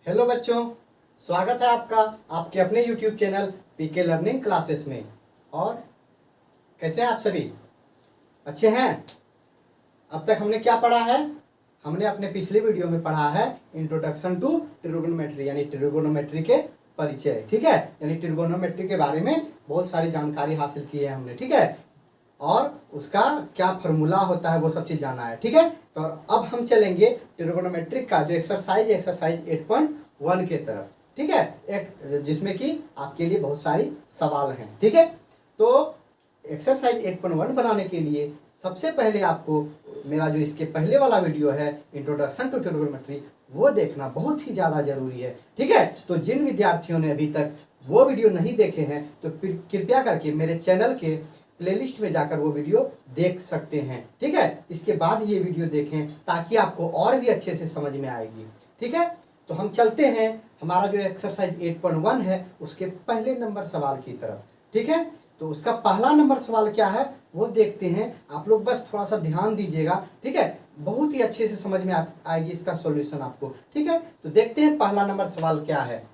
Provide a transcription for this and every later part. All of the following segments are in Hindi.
हेलो बच्चों, स्वागत है आपका आपके अपने YouTube channel PK learning classes में। और कैसे हैं आप सभी? अच्छे हैं? अब तक हमने क्या पढ़ा है? हमने अपने पिछले वीडियो में पढ़ा है इंट्रोडक्शन टू ट्रिगोनोमेट्री, यानी ट्रिगोनोमेट्री के परिचय। ठीक है, यानी ट्रिगोनोमेट्री के बारे में बहुत सारी जानकारी हासिल की है हमने। ठीक है, और उसका क्या फार्मूला होता है वो सब चीज़ जाना है। ठीक है, तो अब हम चलेंगे ट्रिगोनोमेट्रिक का जो एक्सरसाइज 8.1 के तरफ। ठीक है, जिसमें कि आपके लिए बहुत सारी सवाल हैं। ठीक है, तो एक्सरसाइज 8.1 बनाने के लिए सबसे पहले आपको मेरा जो इसके पहले वाला वीडियो है इंट्रोडक्शन टू ट्रिगोनोमेट्री, वो देखना बहुत ही ज़्यादा जरूरी है। ठीक है, तो जिन विद्यार्थियों ने अभी तक वो वीडियो नहीं देखे हैं तो कृपया करके मेरे चैनल के प्लेलिस्ट में जाकर वो वीडियो देख सकते हैं। ठीक है, इसके बाद ये वीडियो देखें ताकि आपको और भी अच्छे से समझ में आएगी। ठीक है, तो हम चलते हैं हमारा जो एक्सरसाइज 8.1 है उसके पहले नंबर सवाल की तरफ। ठीक है, तो उसका पहला नंबर सवाल क्या है वो देखते हैं। आप लोग बस थोड़ा सा ध्यान दीजिएगा। ठीक है, बहुत ही अच्छे से समझ में आएगी इसका सॉल्यूशन आपको। ठीक है, तो देखते हैं पहला नंबर सवाल क्या है।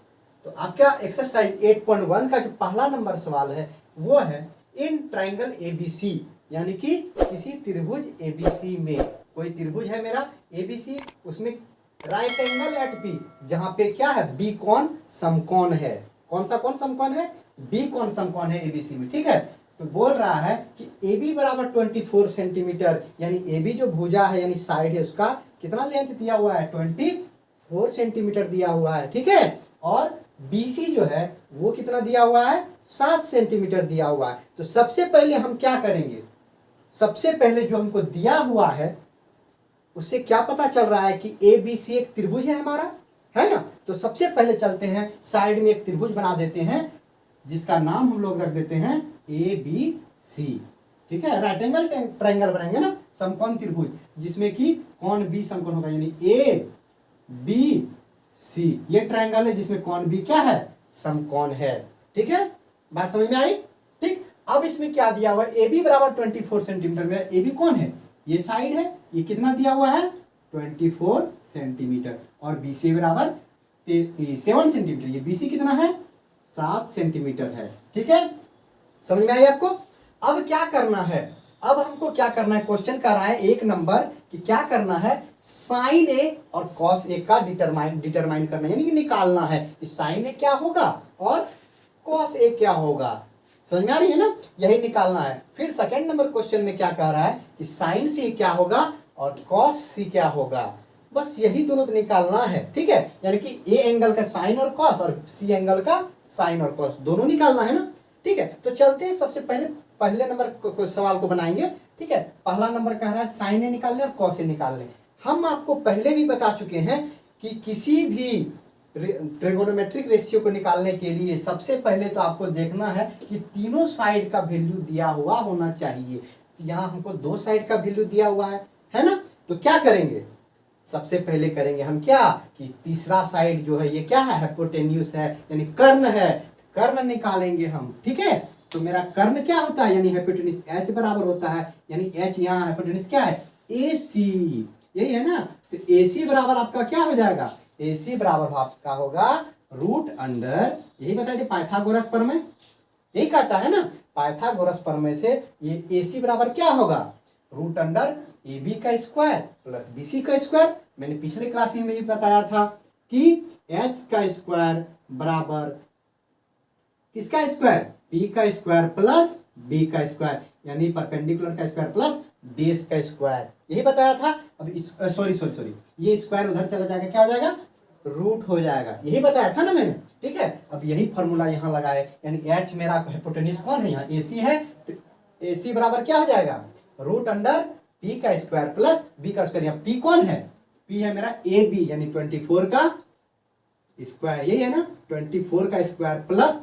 तो आपका एक्सरसाइज 8.1 का जो पहला नंबर सवाल है वो है इन ट्राइंगल एबीसी, यानी कि किसी त्रिभुज एबीसी में, कोई त्रिभुज है मेरा एबीसी, उसमें राइट एंगल एट बी, जहां पे क्या है बी कोण समकोण है। कौन सा कोण समकोण है? बी कोण समकोण है एबीसी में। ठीक है, तो बोल रहा है कि ए बी बराबर 24 सेंटीमीटर, यानी ए बी जो भुजा है यानी साइड है उसका कितना लेंथ दिया हुआ है? 24 सेंटीमीटर दिया हुआ है। ठीक है, और BC जो है वो कितना दिया हुआ है? 7 सेंटीमीटर दिया हुआ है। तो सबसे पहले हम क्या करेंगे? सबसे पहले जो हमको दिया हुआ है उससे क्या पता चल रहा है कि ABC एक त्रिभुज है हमारा, है ना? तो सबसे पहले चलते हैं साइड में एक त्रिभुज बना देते हैं जिसका नाम हम लोग रख देते हैं ABC। ठीक है, राइट एंगल ट्रायंगल बनाएंगे ना, समकोण त्रिभुज, जिसमें कि कोण B समकोण होगा, यानी ABC ये ट्रायंगल है जिसमें कोण B क्या है? समकोण है। ठीक है, बात समझ में आई? ठीक, अब इसमें क्या दिया हुआ है? AB बराबर 24 सेंटीमीटर। मेरा AB कौन है? ये साइड है, ये कितना दिया हुआ है? 24 सेंटीमीटर। और BC बराबर 7 सेंटीमीटर, ये BC कितना है? 7 सेंटीमीटर है। ठीक है, समझ में आई आपको? अब क्या करना है? अब हमको क्या करना है? क्वेश्चन कर रहा है 1 नंबर कि क्या करना है? साइन ए और कॉस ए का डिटरमाइन करना है, यानी कि निकालना है कि साइन ए क्या होगा और कॉस ए क्या होगा। समझ में आ रही है ना? यही निकालना है। फिर सेकंड नंबर क्वेश्चन में क्या कह रहा है कि साइन सी क्या होगा और कॉस सी क्या होगा। बस यही दोनों तो निकालना है। ठीक है, यानी कि ए एंगल का साइन और कॉस और सी एंगल का साइन और कॉस दोनों निकालना है ना। ठीक है, तो चलते हैं सबसे पहले नंबर सवाल को बनाएंगे। ठीक है, पहला नंबर कह रहा है साइन ए निकालने और कॉस ए निकालने। हम आपको पहले भी बता चुके हैं कि किसी भी ट्रिगोनोमेट्रिक रेशियो को निकालने के लिए सबसे पहले तो आपको देखना है कि तीनों साइड का वैल्यू दिया हुआ होना चाहिए। तो यहाँ हमको 2 साइड का वैल्यू दिया हुआ है ना? तो क्या करेंगे? सबसे पहले करेंगे हम क्या कि तीसरा साइड जो है ये क्या है? हाइपोटेन्यूस है, यानी कर्ण है। कर्ण निकालेंगे हम। ठीक है, तो मेरा कर्ण क्या होता है? यानी हाइपोटेन्यूस H बराबर होता है, यानी H यहाँ हाइपोटेन्यूस क्या है? AC, यही है ना? तो AC बराबर आपका क्या हो जाएगा? AC बराबर आपका होगा रूट अंडर, यही बताया थे पाइथागोरस प्रमेय, यही कहता है ना पाइथागोरस प्रमेय से ये AC बराबर क्या होगा? रूट अंडर AB का स्क्वायर प्लस BC का स्क्वायर। मैंने पिछले क्लास में भी बताया था कि H का स्क्वायर बराबर किसका स्क्वायर? P का स्क्वायर प्लस B का स्क्वायर, यानी परपेंडिकुलर का स्क्वायर प्लस बेस का स्क्वायर, यही बताया था। अब सॉरी ये स्क्वायर उधर चला जाएगा, क्या हो जाएगा? रूट हो जाएगा, यही बताया था ना मैंने। ठीक है, अब यही फॉर्मूला यहाँ लगाए, यानी H मेरा हाइपोटेन्यूस कौन है? यहाँ AC है, तो AC बराबर क्या हो जाएगा? रूट अंडर P का स्क्वायर प्लस B का स्क्वायर। यहाँ P कौन है? P है मेरा AB, यानी 24 का स्क्वायर, यही है ना? 24 का स्क्वायर प्लस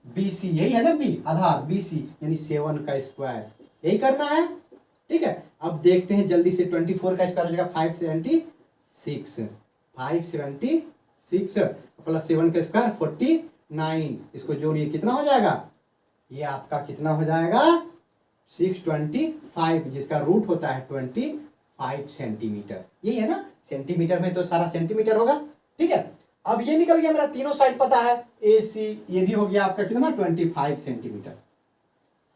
BC, यही है ना B आधार BC, यानी 7 का स्क्वायर, यही करना है। ठीक है, अब देखते हैं जल्दी से। 24 का स्क्वायर हो जाएगा 576 प्लस 7 का स्क्वायर 49, इसको जोड़िए कितना हो जाएगा? ये आपका कितना हो जाएगा? 625, जिसका रूट होता है 25 सेंटीमीटर, यही है ना? सेंटीमीटर में तो सारा सेंटीमीटर होगा। ठीक है, अब ये निकल गया मेरा, तीनों साइड पता है, ए सी, ये भी हो गया आपका कितना 25 सेंटीमीटर।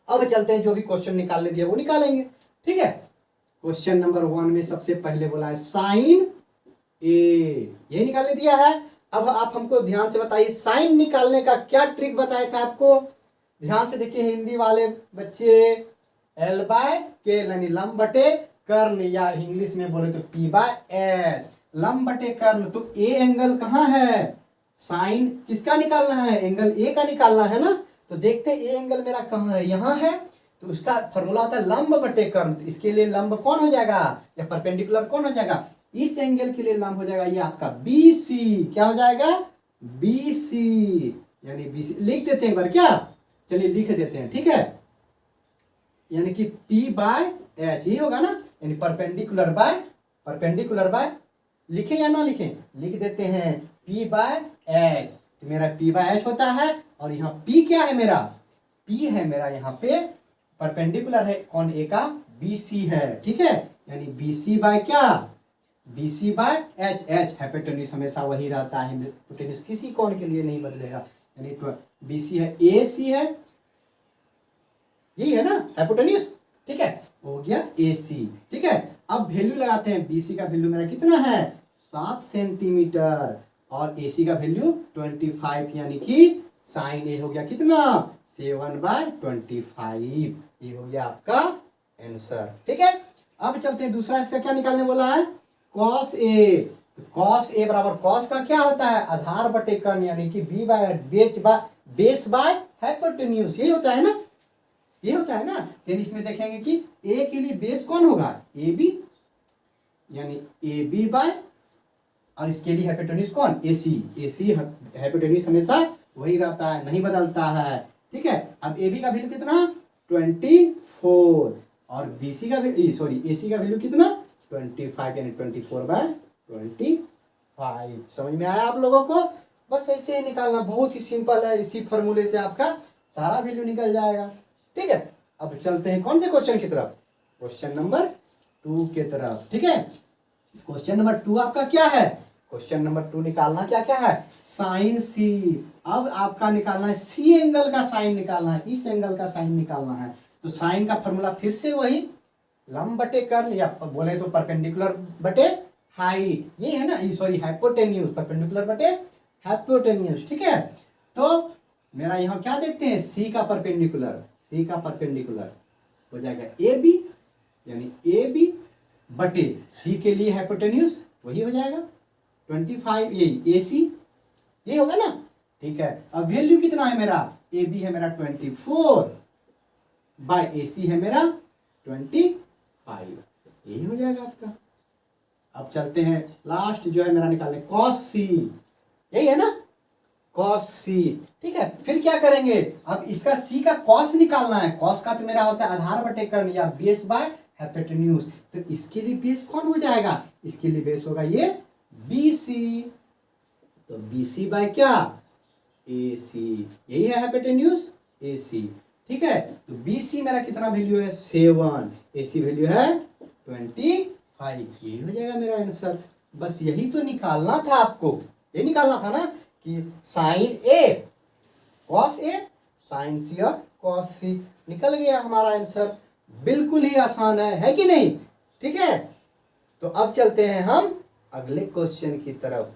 अब चलते हैं, जो भी क्वेश्चन निकालने दिया वो निकालेंगे, ठीक है। क्वेश्चन नंबर 1 में सबसे पहले बोला है साइन ए, ये निकालने दिया है। अब आप हमको ध्यान से बताइए, साइन निकालने का क्या ट्रिक बताया था आपको, ध्यान से देखिए हिंदी वाले बच्चे, एल बाय के यानी लंब बटे कर्ण, या इंग्लिश में बोले तो पी बाय एच, लंब बटे कर्ण। तो ए एंगल कहाँ है, साइन किसका निकालना है, एंगल ए का निकालना है ना। तो देखते हैं ए एंगल मेरा कहाँ है, यहाँ है, तो उसका फॉर्मूला होता है लंब बटे कर्ण। तो इसके लिए लंब कौन हो जाएगा, या परपेंडिकुलर कौन हो जाएगा, इस एंगल के लिए लंब हो जाएगा ये आपका बी सी, क्या हो जाएगा बी सी, यानी बी सी लिख देते हैं एक बार, क्या चलिए लिख देते हैं, ठीक है। यानी कि P बाय एच, ये होगा ना, यानी परपेंडिकुलर बाय, लिखें या ना लिखें, लिख देते हैं P बाय एच। तो मेरा P बाय एच होता है, और यहाँ P क्या है मेरा, P है मेरा यहाँ पे परपेंडिकुलर है कौन, ए का BC है, ठीक है। यानी BC बाय क्या, BC by H, H hypotenuse हमेशा वही रहता है, हाइपोटेन्यूज किसी कोण के लिए नहीं बदलेगा, यानी BC है, AC है, यही है ना हाइपोटेन्यूज, ठीक है, हो गया AC, ठीक है। अब वैल्यू लगाते हैं, BC का वैल्यू मेरा कितना है 7 सेंटीमीटर, और AC का वैल्यू 25, यानी कि साइन ए हो गया कितना 7/25, ये हो गया आपका आंसर, ठीक है। अब चलते हैं दूसरा, इसका क्या निकालने बोला है, कॉस ए। तो कॉस ए बराबर कॉस का क्या होता है, आधार बटे कर्ण, यानी कि B by base by hypotenuse, ये होता है ना, ये होता है ना। फिर इसमें देखेंगे कि ए के लिए बेस कौन होगा, ए बी, यानी ए बी बाय, और इसके लिए हाइपोटेन्यूज कौन, ए सी, ए सी हाइपोटेन्यूज हमेशा वही रहता है, नहीं बदलता है, ठीक है। अब ए बी का वैल्यू कितना 24, और बी सी का सॉरी ए सी का वैल्यू कितना 25, यानी 24/25। समझ में आया आप लोगों को, बस ऐसे ही निकालना, बहुत ही सिंपल है, इसी फॉर्मूले से आपका सारा वैल्यू निकल जाएगा, ठीक है। अब चलते हैं कौन से क्वेश्चन की तरफ, क्वेश्चन नंबर 2 के तरफ, ठीक है। क्वेश्चन नंबर 2 आपका क्या है, क्वेश्चन नंबर 2 निकालना क्या क्या है, साइन सी। अब आपका निकालना है सी एंगल का साइन निकालना है, इस एंगल का साइन निकालना है। तो साइन का फॉर्मूला फिर से वही लंब बटे कर्ण, या बोले तो परपेंडिकुलर बटे हाइट, ये है ना, सॉरी हाइपोटेन्यूज, परपेंडिकुलर बटे हाइपोटेन्यूज, ठीक है। तो मेरा यहाँ क्या देखते हैं, सी का परपेंडिकुलर हो जाएगा ए बी, यानी ए बी बटे सी के लिए हाइपोटेन्यूज वही हो जाएगा 25, यही ए सी, ये होगा ना, ठीक है। अब वैल्यू कितना है मेरा, ए बी है मेरा 24 बाय ए सी है मेरा 25, यही हो जाएगा आपका। अब चलते हैं लास्ट जो है मेरा निकालने, कॉस सी, यही है ना कॉस सी, ठीक है। फिर क्या करेंगे, अब इसका सी का कॉस निकालना है, कॉस का तो मेरा होता है आधार बटे कर्ण, या बेस बाय हाइपोटेन्यूज। तो इसके लिए बेस कौन हो जाएगा, इसके लिए बेस होगा ये बी सी, तो बी सी बाय क्या ए सी, यही है हाइपोटेन्यूज ए सी, ठीक है। तो बी सी मेरा कितना वैल्यू है 7, ए सी वैल्यू है 25, यही हो जाएगा मेरा आंसर। बस यही तो निकालना था आपको, ये निकालना था ना कि sign A cos A, sign सी और कॉस सी, निकल गया हमारा आंसर। बिल्कुल ही आसान है कि नहीं, ठीक है। तो अब चलते हैं हम अगले क्वेश्चन की तरफ।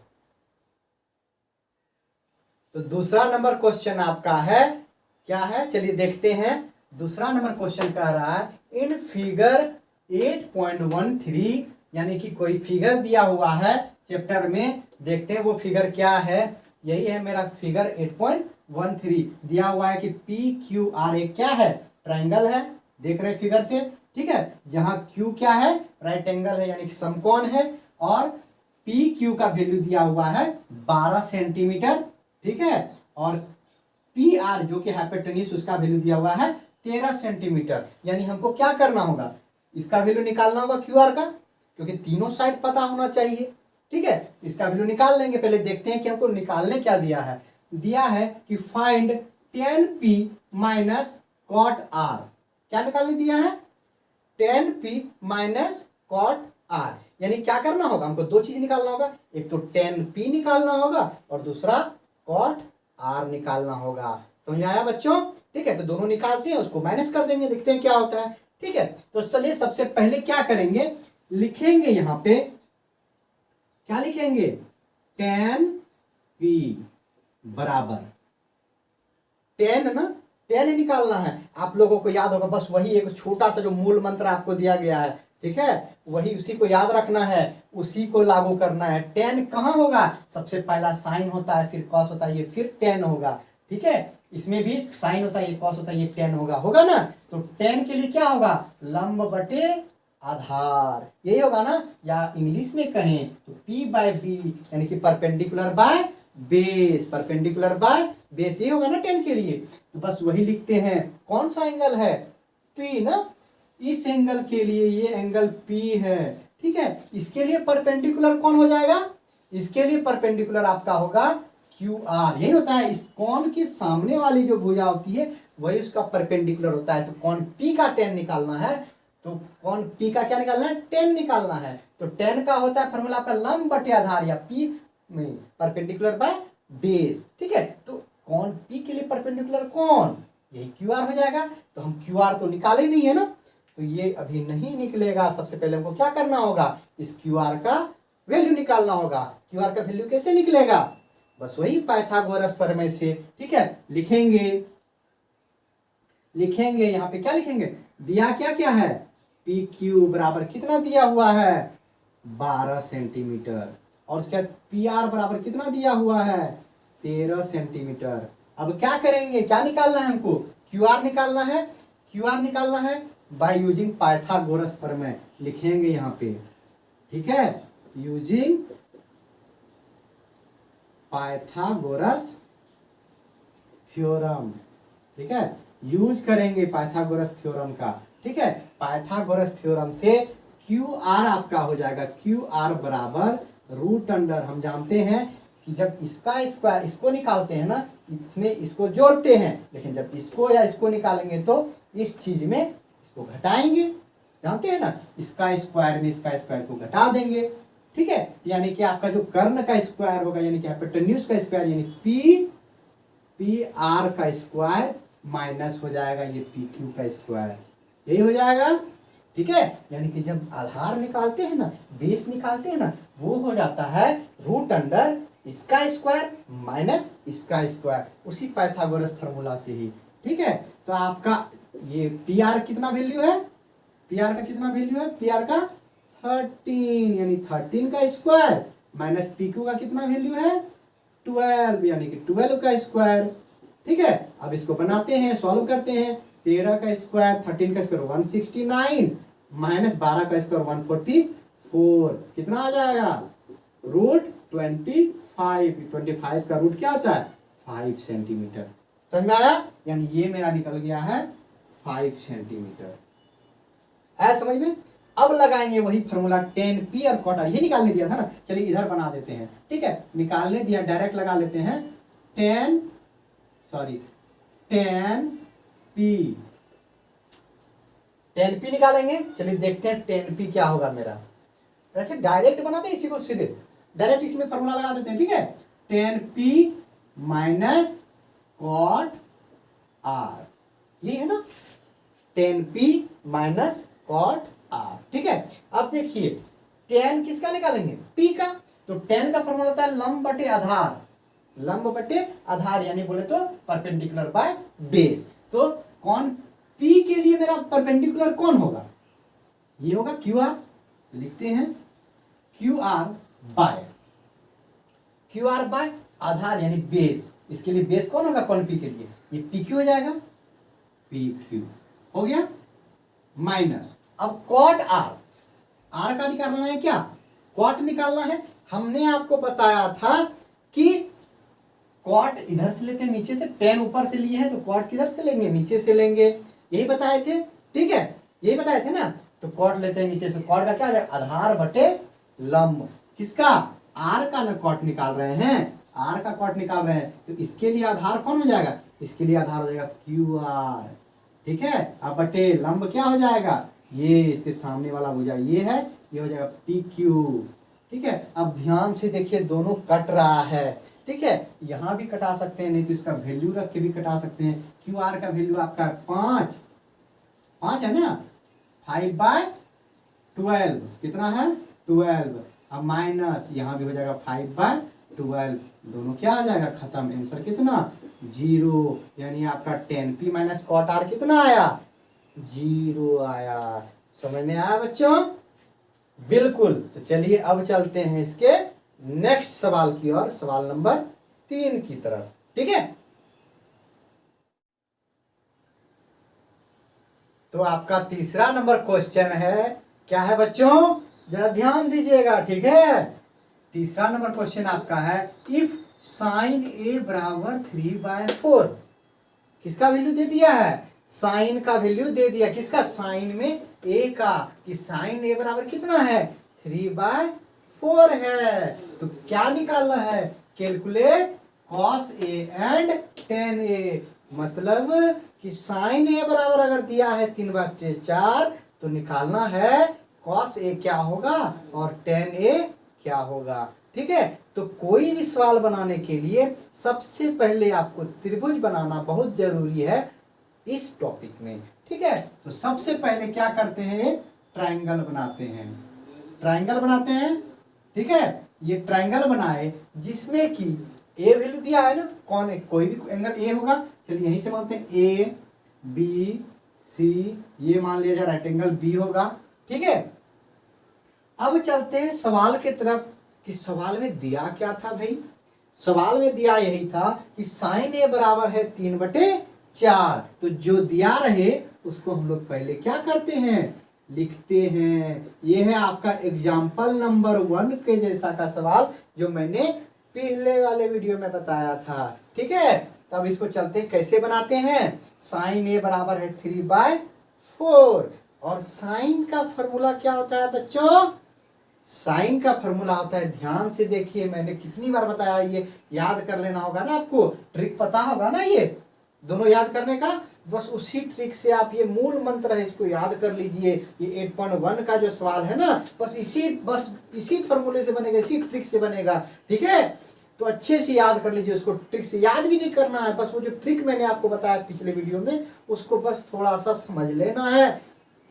तो दूसरा नंबर क्वेश्चन आपका है, क्या है चलिए देखते हैं। दूसरा नंबर क्वेश्चन कह रहा है, इन फिगर 8.13, यानी कि कोई फिगर दिया हुआ है चैप्टर में, देखते हैं वो फिगर क्या है। यही है मेरा फिगर 8.13, दिया हुआ है कि पी क्यू आर एक क्या है, ट्राइंगल है, देख रहे हैं फिगर से, ठीक है। जहां क्यू क्या है, राइट एंगल है, यानी कि समकोण है, और पी क्यू का वैल्यू दिया हुआ है 12 सेंटीमीटर, ठीक है। और पी आर जो कि हाइपोटेन्यूज, उसका वैल्यू दिया हुआ है 13 सेंटीमीटर। यानी हमको क्या करना होगा, इसका वैल्यू निकालना होगा क्यू आर का, क्योंकि तीनों साइड पता होना चाहिए, ठीक है। इसका वैल्यू निकाल लेंगे, पहले देखते हैं कि हमको निकालने क्या दिया है। दिया है कि find 10p minus cot are, क्या निकालने दिया है 10p माइनस कॉट आर। यानी क्या करना होगा, हमको दो चीज निकालना होगा, एक तो टेन पी निकालना होगा और दूसरा कॉट आर निकालना होगा। समझ में आया बच्चों? ठीक है, तो दोनों निकालते हैं, उसको माइनस कर देंगे, देखते हैं क्या होता है। ठीक है, तो चलिए सबसे पहले क्या करेंगे, लिखेंगे यहाँ पे, क्या लिखेंगे, टेन पी बराबर टेन ना, टेन निकालना है। आप लोगों को याद होगा, बस वही एक छोटा सा जो मूल मंत्र आपको दिया गया है, ठीक है, वही उसी को याद रखना है, उसी को लागू करना है। टेन कहाँ होगा, सबसे पहला साइन होता है, फिर कॉस होता है, ये फिर टेन होगा। ठीक है, इसमें भी साइन होता है, ये कॉस होता है, ये टेन होगा ना। तो टेन के लिए क्या होगा, लंब बटे आधार, यही होगा ना, या इंग्लिश में कहें तो P बाय बी यानी कि perpendicular by base, perpendicular by base, ये होगा ना टेन के लिए। तो बस वही लिखते हैं, कौन सा एंगल है, P ना, इस एंगल के लिए ये एंगल P है। ठीक है, इसके लिए परपेंडिकुलर कौन हो जाएगा, इसके लिए परपेंडिकुलर आपका होगा QR, यही होता है, इस कोण के सामने वाली जो भुजा होती है वही उसका परपेंडिकुलर होता है। तो कोण P का टेन निकालना है, तो कोण P का क्या निकालना है, टेन निकालना है। तो टेन का होता है फॉर्मूला आपका लंब बटे आधार, या P में परपेंडिकुलर बाय बेस। ठीक है, तो कोण P के लिए परपेंडिकुलर कौन, यही QR हो जाएगा। तो हम QR तो निकाले नहीं है ना, तो ये अभी नहीं निकलेगा। सबसे पहले हमको क्या करना होगा, इस QR का वैल्यू निकालना होगा। QR का वैल्यू कैसे निकलेगा, बस वही पाइथागोरस प्रमेय से। ठीक है, लिखेंगे यहाँ पे क्या लिखेंगे, दिया क्या क्या है, पी क्यू बराबर कितना दिया हुआ है, 12 सेंटीमीटर, और उसके बाद पी आर बराबर कितना दिया हुआ है, 13 सेंटीमीटर। अब क्या करेंगे, क्या निकालना है हमको, क्यू आर निकालना है, क्यू आर निकालना है बाय यूजिंग पाइथागोरस प्रमेय, लिखेंगे यहाँ पे। ठीक है, यूजिंग पाइथागोरस थ्योरम। ठीक है, यूज करेंगे पाइथागोरस थ्योरम का। ठीक है, पाइथागोरस थ्योरम से क्यू आर आपका हो जाएगा, क्यू आर बराबर रूट अंडर, हम जानते हैं कि जब इसका स्क्वायर इसको निकालते हैं ना, इसमें इसको जोड़ते हैं, लेकिन जब इसको या इसको निकालेंगे तो इस चीज में इसको घटाएंगे, जानते हैं ना, इसका स्क्वायर में इसका स्क्वायर को घटा देंगे। ठीक है, यानी कि आपका जो कर्ण का स्क्वायर होगा, यानी कि हाइपोटेन्यूज का स्क्वायर, यानी पी आर का स्क्वायर माइनस हो जाएगा ये पी क्यू का स्क्वायर, यही हो जाएगा। ठीक है, यानी कि जब आधार निकालते हैं ना, बेस निकालते हैं ना, वो हो जाता है रूट अंडर इसका स्क्वायर माइनस इसका स्क्वायर, उसी पाइथागोरस फार्मूला से ही। ठीक है, तो आपका ये पी आर कितना वैल्यू है, पी आर का कितना वैल्यू है, पी आर का 13, यानी 13 का स्क्वायर माइनस पी क्यू का कितना वैल्यू है, 12, यानी कि 12 का स्क्वायर। ठीक है, अब इसको बनाते हैं, सॉल्व करते हैं, 13 का स्क्वायर 13 का स्क्वायर 169 माइनस 12 का स्क्वायर 144, कितना आ जाएगा, रूट 25 का रूट क्या होता है, 5 सेंटीमीटर। समझ में आया, यानी ये मेरा निकल गया है 5 सेंटीमीटर। है समझ में? अब लगाएंगे वही फॉर्मूला, टेन पी और कॉट आर, ये निकालने दिया था ना, चलिए इधर बना देते हैं। ठीक है, निकालने दिया, डायरेक्ट लगा लेते हैं, टेन पी निकालेंगे। चलिए देखते हैं टेन पी क्या होगा मेरा। वैसे डायरेक्ट बनाते हैं इसी को, सीधे डायरेक्ट इसमें फॉर्मूला लगा देते हैं। ठीक है, tan P minus cot R, ये है ना, tan P minus cot R. ठीक है, अब देखिए टेन किसका निकालेंगे, पी का, तो टेन का फॉर्मूला होता है लंब बटे आधार, लंब बटे आधार, यानी बोले तो परपेंडिकुलर बाय बेस। तो कौन पी के लिए मेरा परपेंडिकुलर कौन होगा, ये होगा क्यू आर, लिखते हैं क्यू आर बाय आधार यानी बेस। इसके लिए बेस कौन होगा, कौन पी के लिए, ये पी क्यू हो जाएगा, पी क्यू हो गया, माइनस अब कॉट आर, आर का निकालना है, क्या कॉट निकालना है। हमने आपको बताया था कि कॉट इधर से लेते हैं, नीचे से, टेन ऊपर से लिए हैं तो कॉट किधर से लेंगे, नीचे से लेंगे, यही बताए थे। ठीक है, यही बताए थे ना, तो कॉट लेते हैं नीचे से, कॉट का क्या हो जाएगा, आधार बटे लंब, किसका, आर का ना कॉट निकाल रहे हैं, आर का कॉट निकाल रहे हैं, तो इसके लिए आधार कौन हो जाएगा, इसके लिए आधार हो जाएगा क्यू आर। ठीक है, अब बटे लंब क्या हो जाएगा, ये इसके सामने वाला भुजा ये है, ये हो जाएगा पी क्यू। ठीक है, अब ध्यान से देखिए दोनों कट रहा है। ठीक है, यहाँ भी कटा सकते हैं, नहीं तो इसका वैल्यू रख के भी कटा सकते हैं। क्यू आर का वैल्यू आपका 5 है ना, 5/12 कितना है 12। अब माइनस यहाँ भी हो जाएगा 5/12, दोनों क्या आ जाएगा खत्म, आंसर कितना 0, यानी आपका 10p माइनस कॉट आर कितना आया 0 आया। समझ में आया बच्चों? बिल्कुल। तो चलिए अब चलते हैं इसके नेक्स्ट सवाल की ओर, सवाल नंबर 3 की तरफ। ठीक है, तो आपका तीसरा नंबर क्वेश्चन है, क्या है बच्चों, जरा ध्यान दीजिएगा। ठीक है, तीसरा नंबर क्वेश्चन आपका है, इफ साइन ए बराबर 3/4, किसका वैल्यू दे दिया है, साइन का वैल्यू दे दिया, किसका, साइन में ए का, कि साइन ए बराबर कितना है 3/4 है। तो क्या निकालना है, calculate cos a and tan a, मतलब कि साइन ए बराबर अगर दिया है 3/4 तो निकालना है cos a क्या होगा और tan a क्या होगा। ठीक है, तो कोई भी सवाल बनाने के लिए सबसे पहले आपको त्रिभुज बनाना बहुत जरूरी है इस टॉपिक में। ठीक है, तो सबसे पहले क्या करते हैं, ट्रायंगल बनाते हैं, ट्रायंगल बनाते हैं। ठीक है, ये ट्रायंगल बनाए जिसमें कि ए वैल्यू दिया है ना, कौन है, कोई भी एंगल ए होगा, चलिए यहीं से मानते हैं ए बी सी, ये मान लिया जाए राइट एंगल बी होगा। ठीक है, अब चलते हैं सवाल के तरफ कि सवाल में दिया क्या था भाई, सवाल में दिया यही था कि साइन ए बराबर है 3/4, तो जो दिया रहे उसको हम लोग पहले क्या करते हैं, लिखते हैं। ये है आपका एग्जाम्पल नंबर 1 के जैसा का सवाल जो मैंने पहले वाले वीडियो में बताया था। ठीक है, तब इसको चलते हैं कैसे बनाते हैं। साइन ए बराबर है 3/4, और साइन का फॉर्मूला क्या होता है बच्चों, साइन का फॉर्मूला होता है, ध्यान से देखिए मैंने कितनी बार बताया, ये याद कर लेना होगा ना, आपको ट्रिक पता होगा ना, ये दोनों याद करने का, बस उसी ट्रिक से आप, ये मूल मंत्र है इसको याद कर लीजिए। ये 8.1 का जो सवाल है ना, बस इसी फॉर्मूले से बनेगा, इसी ट्रिक से बनेगा। ठीक है, तो अच्छे से याद कर लीजिए उसको, ट्रिक से याद भी नहीं करना है, बस वो जो ट्रिक मैंने आपको बताया पिछले वीडियो में उसको बस थोड़ा सा समझ लेना है,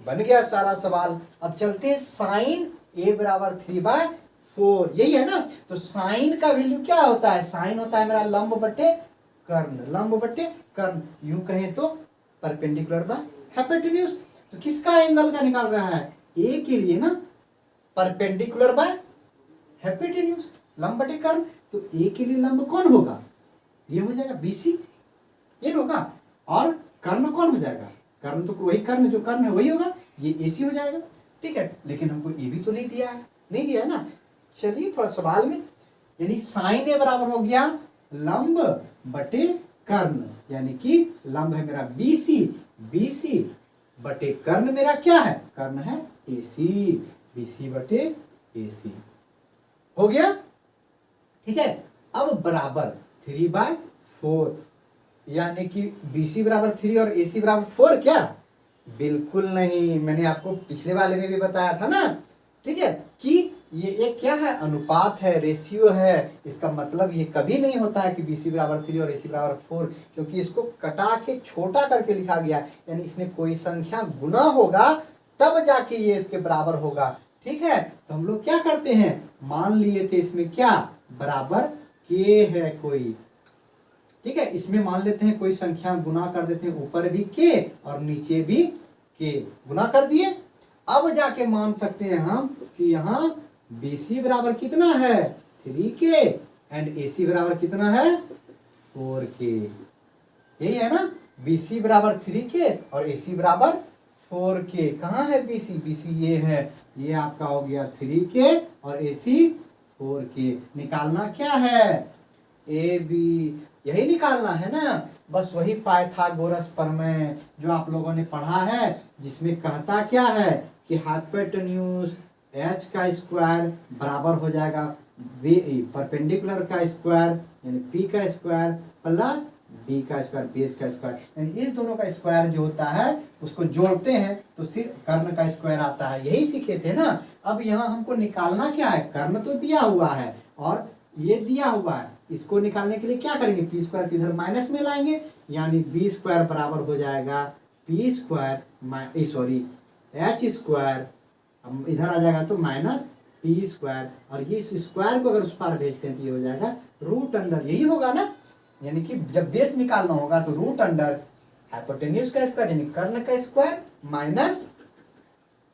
बन गया सारा सवाल। अब चलते हैं, साइन ए बराबर 3/4 यही है ना, तो साइन का वैल्यू क्या होता है, साइन होता है मेरा लंब बटे कर्ण, लंब बटे कर्ण, यूं कहें तो परपेंडिकुलर बाय हाइपोटेन्यूज। तो किसका एंगल का निकाल रहा है, ए के लिए ना, परपेंडिकुलर बाय हाइपोटेन्यूज, लंब बटे कर्ण, तो ए के लिए लंब कौन होगा, ये हो जाएगा बीसी, ये होगा, और कर्ण कौन हो जाएगा, कर्ण तो वही कर्ण, जो कर्ण है वही होगा, ये एसी हो जाएगा। ठीक है, लेकिन हमको ए भी तो नहीं दिया है, नहीं दिया है ना। चलिए थोड़ा सवाल में, यानी साइन ए बराबर हो गया लंब बटे कर्ण, यानी कि लंब है मेरा बीसी, बीसी बटे कर्ण मेरा क्या है, कर्ण है एसी, बीसी बटे एसी हो गया। ठीक है, अब बराबर 3/4, यानी कि बीसी बराबर 3 और एसी बराबर 4, क्या, बिल्कुल नहीं, मैंने आपको पिछले वाले में भी बताया था ना। ठीक है, कि ये एक क्या है, अनुपात है, रेशियो है, इसका मतलब ये कभी नहीं होता है कि बीसी बराबर 3 और एसी बराबर 4, क्योंकि इसको कटा के छोटा करके लिखा गया, यानी इसमें कोई संख्या गुना होगा तब जाके ये इसके बराबर होगा। ठीक है, तो हम लोग क्या करते हैं, मान लिए थे इसमें क्या, बराबर के है कोई, ठीक है, इसमें मान लेते हैं कोई संख्या गुना कर देते हैं, ऊपर भी के और नीचे भी के, गुना कर दिए। अब जाके मान सकते हैं हम कि यहाँ BC बराबर कितना है 3K एंड AC बराबर कितना है 4K, यही है ना, BC बराबर 3K और AC बराबर 4K। कहाँ है BC, BC ये है, ये आपका हो गया 3K और AC 4K। निकालना क्या है, AB, यही निकालना है ना, बस वही पाइथागोरस प्रमेय जो आप लोगों ने पढ़ा है, जिसमें कहता क्या है कि हाइपोटेन्यूज h का स्क्वायर बराबर हो जाएगा परपेंडिकुलर का स्क्वायर यानी p का स्क्वायर प्लस बी का स्क्वायर बेस का स्क्वायर, यानी इस दोनों का स्क्वायर जो होता है उसको जोड़ते हैं तो सिर्फ कर्ण का स्क्वायर आता है, यही सीखे थे ना। अब यहाँ हमको निकालना क्या है, कर्ण तो दिया हुआ है और ये दिया हुआ है, इसको निकालने के लिए क्या करेंगे, पी स्क्वायर को इधर माइनस में लाएंगे, यानी बी स्क्वायर बराबर हो जाएगा P square sorry H square, अब इधर आ जाएगा तो माइनस पी स्क्वायर, और ये इस स्क्वायर को अगर उस पार भेजते हैं तो ये हो जाएगा रूट अंडर, यही होगा ना। यानी कि जब बेस निकालना होगा तो रूट अंडर हाइपोटेन्यूज का स्क्वायर यानी कर्ण का स्क्वायर माइनस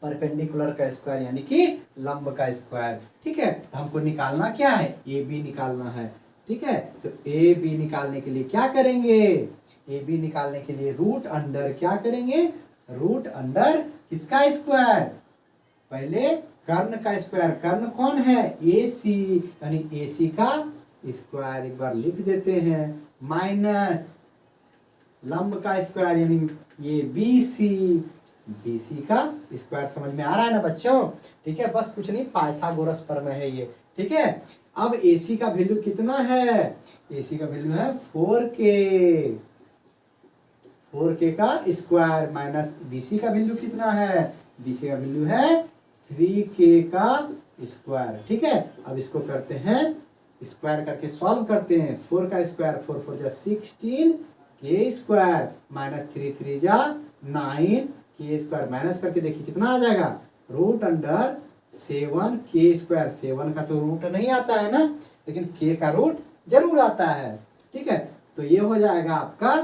परपेंडिकुलर का स्क्वायर यानी कि लंब का स्क्वायर। ठीक है, तो हमको निकालना क्या है, ए बी निकालना है। ठीक है, तो ए बी निकालने के लिए क्या करेंगे, ए बी निकालने के लिए रूट अंडर क्या करेंगे, रूट अंडर किसका स्क्वायर, पहले कर्ण का स्क्वायर, कर्ण कौन है ए सी, यानी ए सी का स्क्वायर एक बार लिख देते हैं, माइनस लंब का स्क्वायर यानी ये बी सी, बी सी का स्क्वायर। समझ में आ रहा है ना बच्चों। ठीक है, बस कुछ नहीं, पाइथागोरस प्रमेय है ये। ठीक है, अब ए सी का वैल्यू कितना है, ए सी का वैल्यू है 4k, 4k का स्क्वायर माइनस बी सी का वैल्यू कितना है, बी सी का वैल्यू है 3k का स्क्वायर। ठीक है, अब इसको करते हैं स्क्वायर करके सॉल्व करते हैं, 4 का स्क्वायर 4 4 जा 16 के स्क्वायर माइनस 3 3 जा 9 के स्क्वायर, माइनस करके देखिए कितना आ जाएगा, रूट अंडर 7 के स्क्वायर। 7 का तो रूट नहीं आता है ना, लेकिन के का रूट जरूर आता है। ठीक है, तो ये हो जाएगा आपका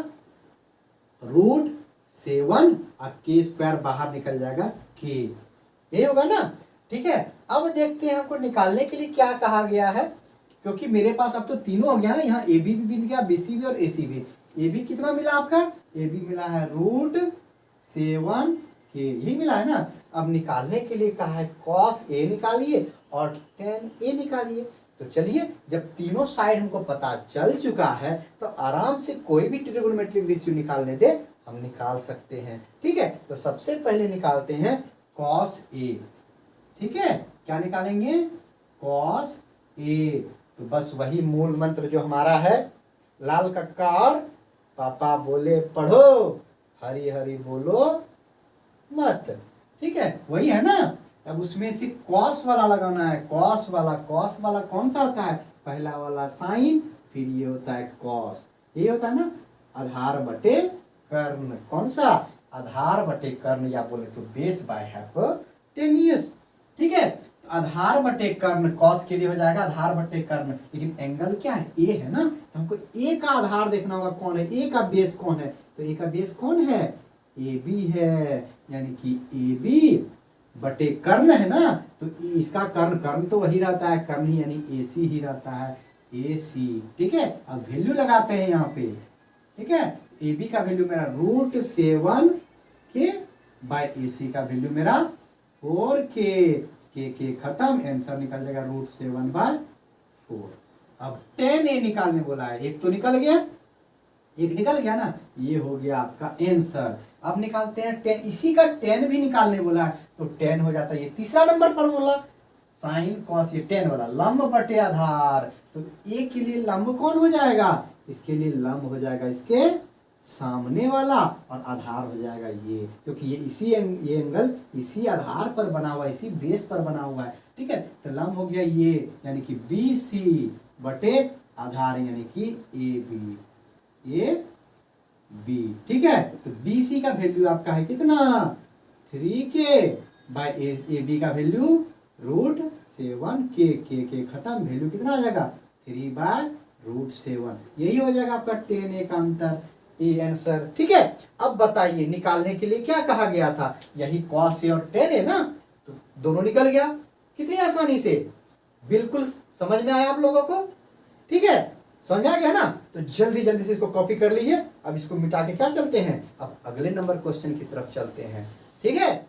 रूट 7 और के स्क्वायर बाहर निकल जाएगा के, ये होगा ना। ठीक है, अब देखते हैं हमको निकालने के लिए क्या कहा गया है, क्योंकि मेरे पास अब तो तीनों हो गया है, यहाँ ए बी भी मिल गया, बी सी भी और ए सी भी। ए बी कितना मिला आपका, ए बी मिला है रूट 7 के, यही मिला है ना। अब निकालने के लिए कहा है कॉस ए निकालिए और टेन ए निकालिए। तो चलिए, जब तीनों साइड हमको पता चल चुका है तो आराम से कोई भी ट्रिगोनोमेट्रिक रेशियो निकालने दे हम निकाल सकते हैं। ठीक है, तो सबसे पहले निकालते हैं कॉस ए। ठीक है, क्या निकालेंगे, कॉस ए। तो बस वही मूल मंत्र जो हमारा है, लाल कक्का और पापा बोले पढ़ो, हरी हरी बोलो मत। ठीक है, वही है ना। अब उसमें से कॉस वाला लगाना है, कॉस वाला कौन सा होता है, पहला वाला साइन, फिर ये होता है कॉस, ये होता है ना आधार बटे कर्ण, कौन सा, आधार बटे कर्ण, या बोले तो बेस बाय हाइपोटेन्यूज। ठीक है, आधार बटे कर्ण कॉस के लिए हो जाएगा आधार बटे कर्ण, लेकिन एंगल क्या है, ए है ना, तो हमको ए का आधार देखना होगा कौन है, ए का बेस कौन है, तो ए का बेस कौन है, ए बी है, यानी कि ए बी बटे कर्ण है ना, तो इसका कर्ण तो वही रहता है, कर्ण ही यानी ए सी ही रहता है, ए सी। ठीक है, अब वैल्यू लगाते हैं यहाँ पे। ठीक है, ए बी का वैल्यू मेरा रूट 7 के बाय ए सी का वैल्यू मेरा 4k, के खत्म, आंसर निकल जाएगा रूट 7/4। अब 10a निकालने बोला है, एक तो निकल गया, एक निकल गया ना, ये हो गया आपका आंसर। अब निकालते हैं 10, इसी का 10 भी निकालने बोला है, तो 10 हो जाता है ये तीसरा नंबर फॉर्मूला, साइन कॉस, ये 10 वाला लंब बटे आधार, तो ए के लिए लंब कौन हो जाएगा, इसके लिए लंब हो जाएगा इसके सामने वाला, और आधार हो जाएगा ये, क्योंकि ये ये एंगल इसी आधार पर बना हुआ है, इसी बेस पर बना हुआ है। ठीक है, तो लंब हो गया ये, यानी कि बी सी बटे आधार यानी कि ए बी। ठीक है, तो बी सी का वैल्यू आपका है कितना, 3k बाय ए बी का वैल्यू रूट 7 के खत्म, वैल्यू कितना आ जाएगा 3/√7, यही हो जाएगा आपका 10a का अंतर, ये आंसर। ठीक है, अब बताइए निकालने के लिए क्या कहा गया था, यही कॉस ए और 10a ना, तो दोनों निकल गया कितनी आसानी से, बिल्कुल समझ में आया आप लोगों को। ठीक है, समझ आ गया ना, तो जल्दी जल्दी से इसको कॉपी कर लीजिए। अब इसको मिटा के क्या चलते हैं, अब अगले नंबर क्वेश्चन की तरफ चलते हैं। ठीक है।